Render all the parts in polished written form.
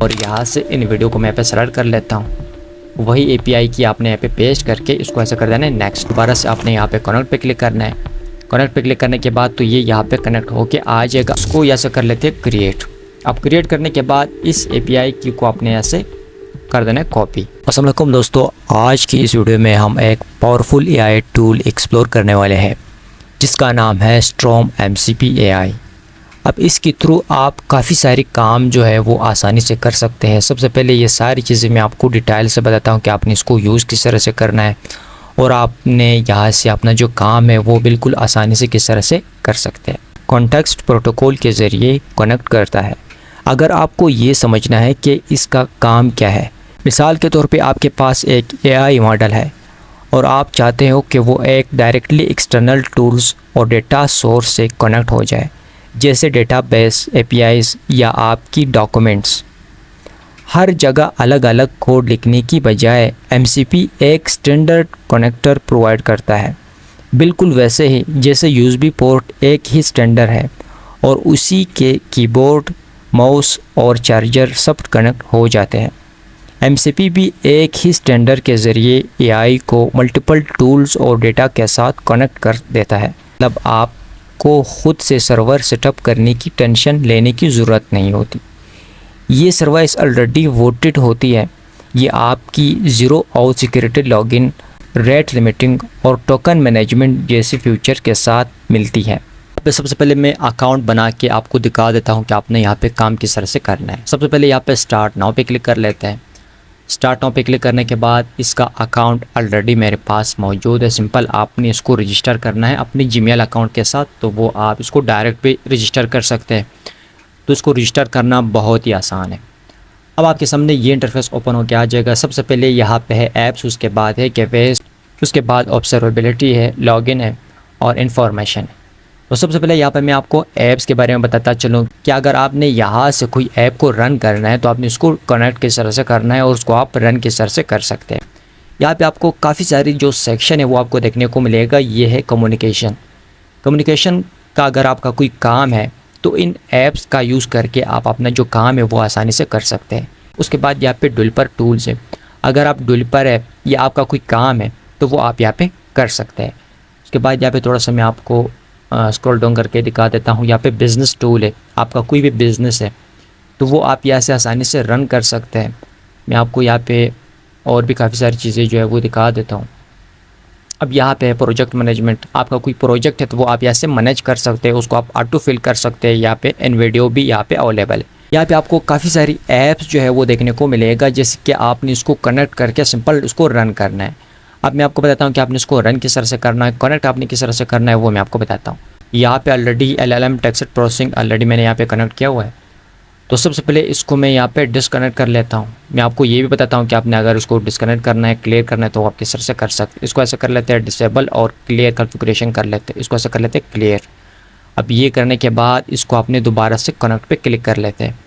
और यहाँ से इन वीडियो को मैं यहाँ पे सेलेक्ट कर लेता हूँ। वही एपीआई की आपने यहाँ पे पेस्ट करके इसको ऐसे कर देना है नेक्स्ट। दोबारा से आपने यहाँ पे कनेक्ट पे क्लिक करना है। कनेक्ट पे क्लिक करने के बाद तो ये यहाँ पे कनेक्ट होके आ जाएगा। इसको ऐसे कर लेते हैं क्रिएट। अब क्रिएट करने के बाद इस एपीआई की को आपने ऐसे कर देना है कॉपी। अस्सलाम वालेकुम दोस्तों, आज की इस वीडियो में हम एक पावरफुल एआई टूल एक्सप्लोर करने वाले हैं जिसका नाम है स्ट्रॉम एमसीपी एआई। अब इसके थ्रू आप काफ़ी सारी काम जो है वो आसानी से कर सकते हैं। सबसे पहले ये सारी चीज़ें मैं आपको डिटेल से बताता हूँ कि आपने इसको यूज़ किस तरह से करना है और आपने यहाँ से अपना जो काम है वो बिल्कुल आसानी से किस तरह से कर सकते हैं। कॉन्टेक्स्ट प्रोटोकॉल के ज़रिए कनेक्ट करता है। अगर आपको ये समझना है कि इसका काम क्या है, मिसाल के तौर पे आपके पास एक एआई मॉडल है और आप चाहते हो कि वो एक डायरेक्टली एक्सटर्नल टूल्स और डेटा सोर्स से कनेक्ट हो जाए, जैसे डेटाबेस, एपीआईज़ या आपकी डॉक्यूमेंट्स। हर जगह अलग अलग कोड लिखने की बजाय एमसीपी एक स्टैंडर्ड कनेक्टर प्रोवाइड करता है, बिल्कुल वैसे ही जैसे यूएसबी पोर्ट एक ही स्टैंडर्ड है और उसी के कीबोर्ड, माउस और चार्जर सब कनेक्ट हो जाते हैं। एमसीपी भी एक ही स्टैंडर्ड के ज़रिए एआई को मल्टीपल टूल्स और डेटा के साथ कनेक्ट कर देता है। मतलब आपको खुद से सर्वर सेटअप करने की टेंशन लेने की ज़रूरत नहीं होती। ये सर्विस ऑलरेडी वोटेड होती है। ये आपकी zero out security, login, rate limiting और टोकन मैनेजमेंट जैसे फीचर के साथ मिलती है। सबसे पहले मैं अकाउंट बना के आपको दिखा देता हूँ कि आपने यहाँ पे काम किस तरह से करना है। सबसे पहले यहाँ पे स्टार्ट नाउ पे क्लिक कर लेते हैं। स्टार्ट नाउ पे क्लिक करने के बाद इसका अकाउंट ऑलरेडी मेरे पास मौजूद है। सिंपल आपने इसको रजिस्टर करना है अपनी जीमेल अकाउंट के साथ, तो वो आप इसको डायरेक्ट भी रजिस्टर कर सकते हैं। तो इसको रजिस्टर करना बहुत ही आसान है। अब आपके सामने ये इंटरफेस ओपन होकर आ जाएगा। सबसे पहले यहाँ पे है ऐप्स, उसके बाद है गेटवेज, उसके बाद ऑब्जर्वेबिलिटी है, लॉगिन है और इन्फॉर्मेशन है। तो सबसे पहले यहाँ पे मैं आपको ऐप्स के बारे में बताता चलूँ कि अगर आपने यहाँ से कोई ऐप को रन करना है तो आपने इसको कनेक्ट किस तरह से करना है और उसको आप रन किस तरह से कर सकते हैं। यहाँ पे आपको काफ़ी सारी जो सेक्शन है वो आपको देखने को मिलेगा। ये है कम्युनिकेशन। कम्युनिकेशन का अगर आपका कोई काम है तो इन ऐप्स का यूज़ करके आप अपना जो काम है वो आसानी से कर सकते हैं। उसके बाद यहाँ पे डेवलपर टूल्स है। अगर आप डेवलपर है या आपका कोई काम है तो वो आप यहाँ पे कर सकते हैं। उसके बाद यहाँ पे थोड़ा सा मैं आपको स्क्रॉल डाउन करके दिखा देता हूँ। यहाँ पे बिज़नेस टूल है। आपका कोई भी बिज़नेस है तो वो आप यहाँ से आसानी से रन कर सकते हैं। मैं आपको यहाँ पे और भी काफ़ी सारी चीज़ें जो है वो दिखा देता हूँ। अब यहाँ पे है प्रोजेक्ट मैनेजमेंट। आपका कोई प्रोजेक्ट है तो वो आप यहाँ से मैनेज कर सकते हैं, उसको आप ऑटो फिल कर सकते हैं। यहाँ पे एनवीडियो भी यहाँ पे अवेलेबल है। यहाँ पे आपको काफ़ी सारी ऐप्स जो है वो देखने को मिलेगा, जैसे कि आपने इसको कनेक्ट करके सिंपल उसको रन करना है। अब मैं आपको बताता हूँ कि आपने इसको रन किस तरह से करना है, कनेक्ट आपने किस तरह से करना है, वो मैं आपको बताता हूँ। यहाँ पे already LLM text processing already मैंने यहाँ पे कनेक्ट किया हुआ है। तो सबसे पहले इसको मैं यहाँ पे डिस्कनेक्ट कर लेता हूँ। मैं आपको ये भी बताता हूँ कि आपने अगर इसको डिस्कनेक्ट करना है, क्लियर करना है तो आप किस तरह से कर सकते हैं। इसको ऐसे कर लेते हैं डिसेबल और क्लियर कॉन्फ़िगरेशन कर लेते हैं। इसको ऐसे कर लेते हैं क्लियर। अब ये करने के बाद इसको आपने दोबारा से कनेक्ट पे क्लिक कर लेते हैं।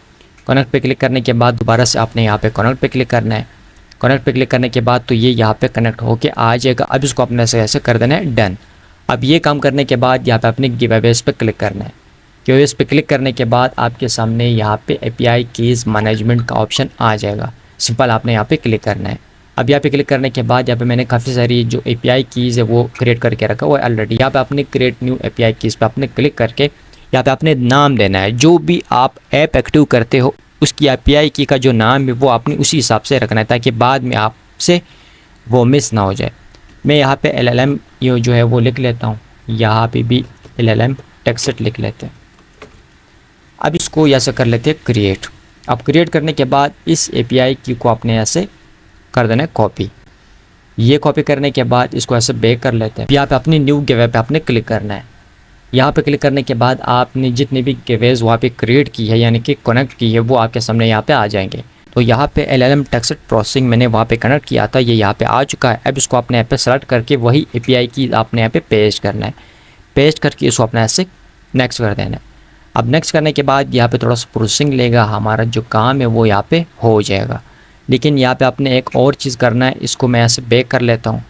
कनेक्ट पे क्लिक करने के बाद दोबारा से आपने यहाँ पे कनेक्ट पे क्लिक करना है। कनेक्ट पे क्लिक करने के बाद तो ये यहाँ पे कनेक्ट होके आ जाएगा। अब इसको अपने से ऐसे कर देना है डन। अब ये काम करने के बाद यहाँ पे अपने गिवअवेज पे क्लिक करना है। गिवअवेज पे क्लिक करने के बाद आपके सामने यहाँ पे एपीआई कीज़ मैनेजमेंट का ऑप्शन आ जाएगा। सिंपल आपने यहाँ पे क्लिक करना है। अब यहाँ पे क्लिक करने के बाद यहाँ पे मैंने काफ़ी सारी जो एपीआई कीज़ है वो क्रिएट करके रखा हुआ है ऑलरेडी। यहाँ पे आपने क्रिएट न्यू एपीआई कीज़ पे आपने क्लिक करके यहाँ पे आपने नाम देना है। जो भी आप ऐप एक्टिव करते हो उसकी एपीआई की का जो नाम है वो आपने उसी हिसाब से रखना है ताकि बाद में आपसे वो मिस ना हो जाए। मैं यहाँ पे LLM ये जो है वो लिख लेता हूँ। यहाँ पे भी LLM टेक्स्ट लिख लेते हैं। अब इसको ऐसे कर लेते हैं क्रिएट। अब क्रिएट करने के बाद इस एपीआई की को आपने ऐसे कर देना है कॉपी। ये कॉपी करने के बाद इसको ऐसे बैक कर लेते हैं। यहाँ पे अपनी न्यू गिवअवे पे आपने क्लिक करना है। यहाँ पे क्लिक करने के बाद आपने जितने भी गिवअवेज वहाँ पे क्रिएट की है यानी कि कनेक्ट की है वो आपके सामने यहाँ पे आ जाएंगे। तो यहाँ पे LLM टेक्स्ट प्रोसेसिंग मैंने वहाँ पे कनेक्ट किया था, ये यहाँ पे आ चुका है। अब इसको आपने यहाँ पे सेलेक्ट करके वही एपीआई की आपने यहाँ पे पेस्ट करना है। पेस्ट करके इसको अपने ऐसे नेक्स्ट कर देना है। अब नेक्स्ट करने के बाद यहाँ पे थोड़ा सा प्रोसेसिंग लेगा, हमारा जो काम है वो यहाँ पे हो जाएगा। लेकिन यहाँ पे आपने एक और चीज़ करना है। इसको मैं ऐसे बैक कर लेता हूँ।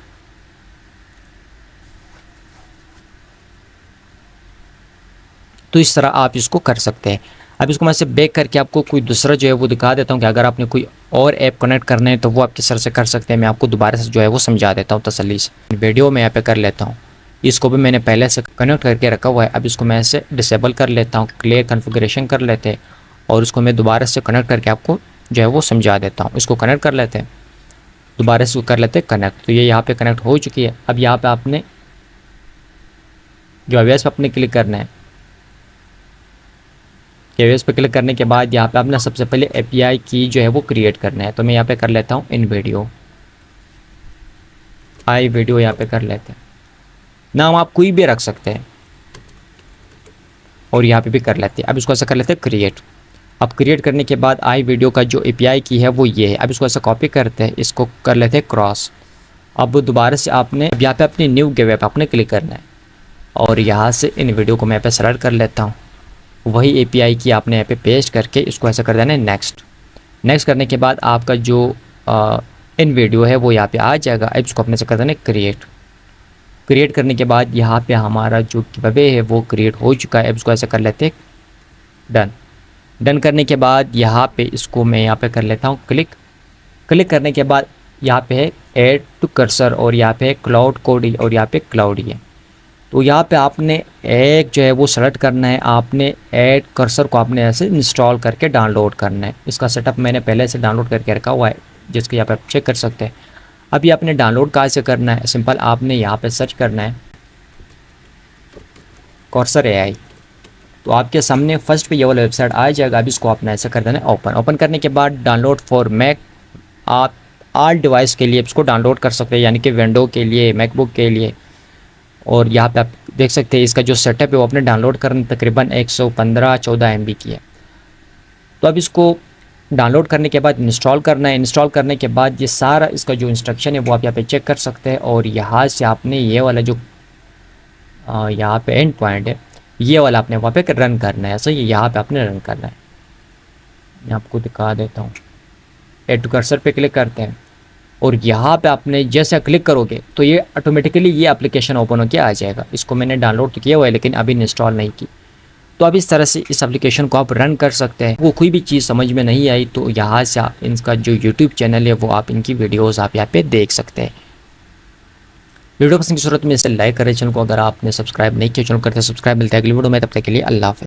तो इस तरह आप इसको कर सकते हैं। अब इसको मैं से बैक करके आपको कोई दूसरा जो है वो दिखा देता हूँ कि अगर आपने कोई और ऐप कनेक्ट करना है तो वो आप किस तरह से कर सकते हैं। मैं आपको दोबारा से जो है वो समझा देता हूँ तसल्ली से। वीडियो में यहाँ पे कर लेता हूँ, इसको भी मैंने पहले से कनेक्ट करके रखा हुआ है। अब इसको मैं ऐसे डिसेबल कर लेता हूँ, क्लियर कॉन्फ़िगरेशन कर लेते हैं और उसको मैं दोबारा से कनेक्ट करके आपको जो है वो समझा देता हूँ। इसको कनेक्ट कर लेते हैं, दोबारा से कर लेते हैं कनेक्ट। तो ये यहाँ पे कनेक्ट हो चुकी है। अब यहाँ पे आपने केवीएस पे अपने क्लिक करना है। केवीएस पे क्लिक करने के बाद यहाँ पे आपने सबसे पहले एपीआई की जो है वो क्रिएट करना है। तो मैं यहाँ पे कर लेता हूँ इन वीडियो, आई वीडियो यहाँ पे कर लेते हैं। नाम आप कोई भी रख सकते हैं और यहाँ पे भी कर लेते हैं। अब इसको ऐसा कर लेते हैं क्रिएट। अब क्रिएट करने के बाद आई वीडियो का जो एपीआई की है वो ये है। अब इसको ऐसा कॉपी करते हैं, इसको कर लेते हैं क्रॉस। अब दोबारा से आपने यहाँ पे अपनी न्यू गेटवे पे आपने क्लिक करना है और यहाँ से इन वीडियो को मैं यहाँ पे सेलेक्ट कर लेता हूँ। वही एपीआई की आपने यहाँ पे पेस्ट करके इसको ऐसा कर देना है नेक्स्ट। नेक्स्ट करने के बाद आपका जो इन वीडियो है वो यहाँ पे आ जाएगा। अब इसको अपने से कर देना है क्रिएट। क्रिएट करने के बाद यहाँ पे हमारा जो गिवअवे है वो क्रिएट हो चुका है। अब इसको ऐसा कर लेते हैं डन। डन करने के बाद यहाँ पे इसको मैं यहाँ पे कर लेता हूँ क्लिक। क्लिक करने के बाद यहाँ पे है ऐड टू कर्सर और यहाँ पे है क्लाउड कोड और यहाँ पे क्लाउड है। तो यहाँ पे आपने एक जो है वो सेलेक्ट करना है। आपने ऐड कर्सर को आपने ऐसे इंस्टॉल करके डाउनलोड करना है। इसका सेटअप मैंने पहले से डाउनलोड करके रखा हुआ है, जिसके यहाँ पे आप चेक कर सकते हैं। अभी आपने डाउनलोड कहाँ से करना है, सिंपल आपने यहाँ पे सर्च करना है कर्सर एआई। तो आपके सामने फर्स्ट पे ये वाला वेबसाइट आ जाएगा। अब इसको आपने ऐसा कर देना है ओपन। ओपन करने के बाद डाउनलोड फॉर मैक, आप ऑल डिवाइस के लिए इसको डाउनलोड कर सकते हैं, यानी कि विंडो के लिए, मैकबुक के लिए। और यहाँ पे आप देख सकते हैं इसका जो सेटअप है वो आपने डाउनलोड करना तकरीबन 115-14 MB की है। तो अब इसको डाउनलोड करने के बाद इंस्टॉल करना है। इंस्टॉल करने के बाद ये सारा इसका जो इंस्ट्रक्शन है वो आप यहाँ पे चेक कर सकते हैं। और यहाँ से आपने ये वाला जो यहाँ पे एंड पॉइंट है ये वाला आपने वहाँ पे रन करना है। ऐसा ये यहाँ पे आपने रन करना है। मैं आपको दिखा देता हूँ। ऐड टू कर्सर पे क्लिक करते हैं और यहाँ पे आपने जैसे क्लिक करोगे तो ये ऑटोमेटिकली ये एप्लीकेशन ओपन होकर आ जाएगा। इसको मैंने डाउनलोड तो किया हुआ है लेकिन अभी इंस्टॉल नहीं की। तो अब इस तरह से इस एप्लीकेशन को आप रन कर सकते हैं। वो कोई भी चीज़ समझ में नहीं आई तो यहाँ से आप इनका जो यूट्यूब चैनल है वो आप इनकी वीडियोस आप यहाँ पे देख सकते हैं। वीडियो पसंद की सूरत में इसे लाइक करें, चैनल को अगर आपने सब्सक्राइब नहीं किया चैनल करते सब्सक्राइब। मिलता है अगली वीडियो में, तब तक के लिए अल्लाह हाफ़िज़।